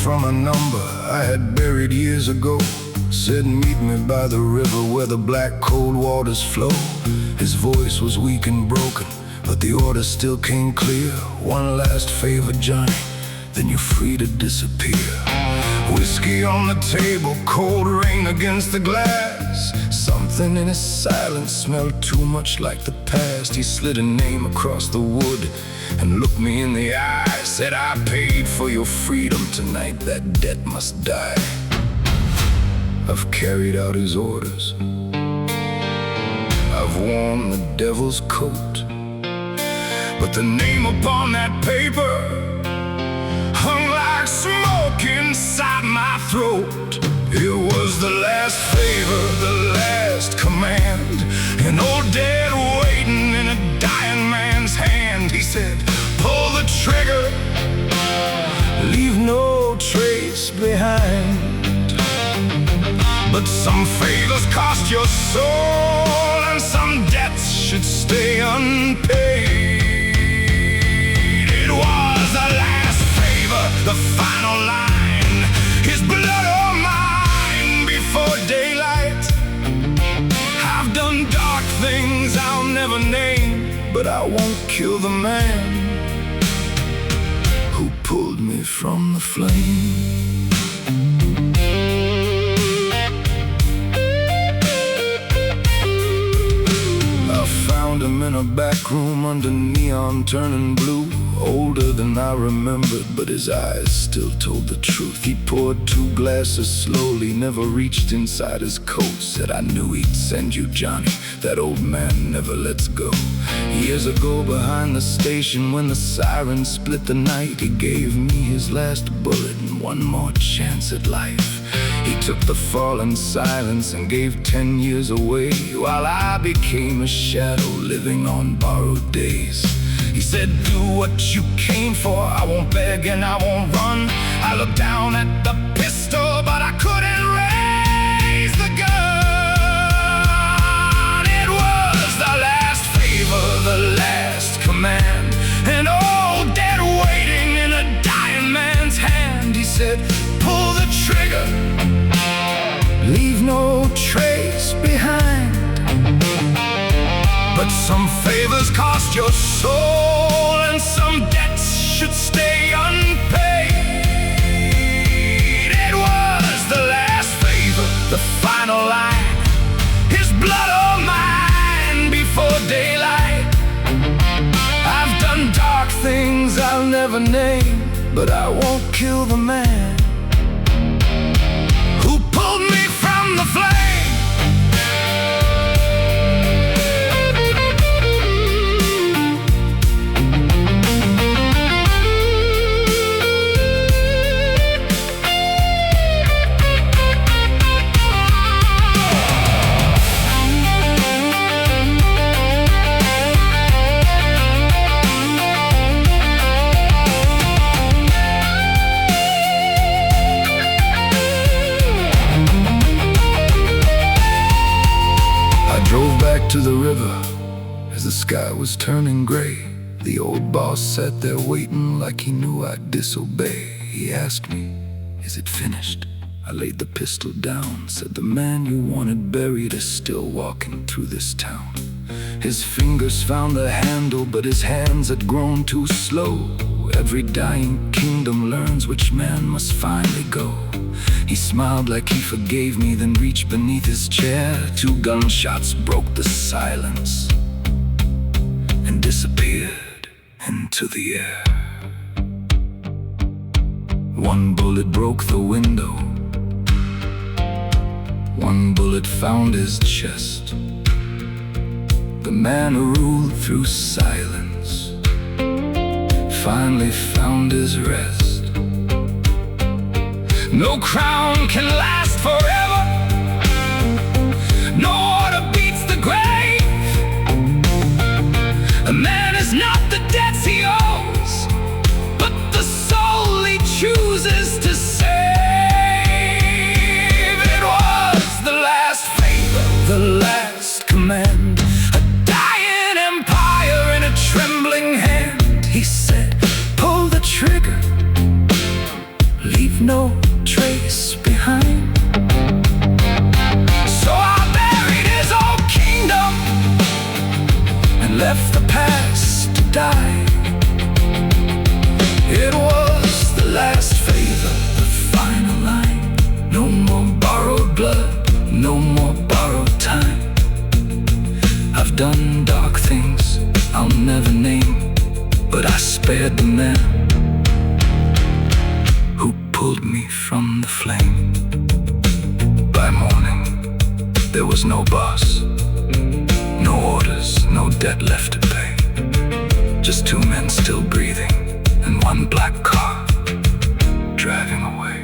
from a number I had buried years ago. Said meet me by the river where the black cold waters flow. His voice was weak and broken, but the order still came clear. One last favor, Johnny, then you're free to disappear. Whiskey on the table, cold rain against the glass. Something in his silence smelled too much like the past. He slid a name across the wood and looked me in the eye. Said, I paid for your freedom tonight, that debt must die. I've carried out his orders, I've worn the devil's coat, but the name upon that paper hung like smoke inside my throat. It was the last favor, the last command, an old dead waiting in a dying man's hand. He said, pull the trigger, leave no trace behind. But some favors cost your soul, and some debts should stay unpaid. It was the last favor, the final line, his blood or mine before daylight. I've done dark things I'll never name, but I won't kill the man who pulled me from the flame. Found him in a back room under neon turning blue. Older than I remembered, but his eyes still told the truth. He poured 2 glasses slowly, never reached inside his coat. Said, I knew he'd send you, Johnny, that old man never lets go. Years ago behind the station, when the sirens split the night, he gave me his last bullet and one more chance at life. He took the fallen silence and gave 10 years away, while I became a shadow living on borrowed days. He said, do what you came for, I won't beg and I won't run. I looked down at the pistol, but I couldn't raise the gun. It was the last favor, the last command, an old dead waiting in a dying man's hand. He said, pull the trigger, leave no trace behind. But some favors cost your soul, and some debts should stay unpaid. It was the last favor, the final line, his blood or mine before daylight. I've done dark things I'll never name, but I won't kill the man who pulled me from the flame. Drove back to the river as the sky was turning gray. The old boss sat there waiting like he knew I'd disobey. He asked me, is it finished? I laid the pistol down, said the man you wanted buried is still walking through this town. His fingers found the handle, but his hands had grown too slow. Every dying kingdom learns which man must finally go. He smiled like he forgave me, then reached beneath his chair. 2 gunshots broke the silence and disappeared into the air. One bullet broke the window, one bullet found his chest. The man who ruled through silence finally found his rest. No crown can last forever, no order beats the grave. A man is not the debts he owes, but the soul he chooses to save. It was the last favor, the last command, a dying empire in a trembling hand. He said, pull the trigger, leave no spared the men who pulled me from the flame. By morning, there was no boss, no orders, no debt left to pay. Just two men still breathing and one black car driving away.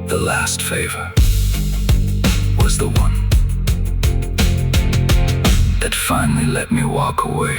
The last favor was the one that finally let me walk away.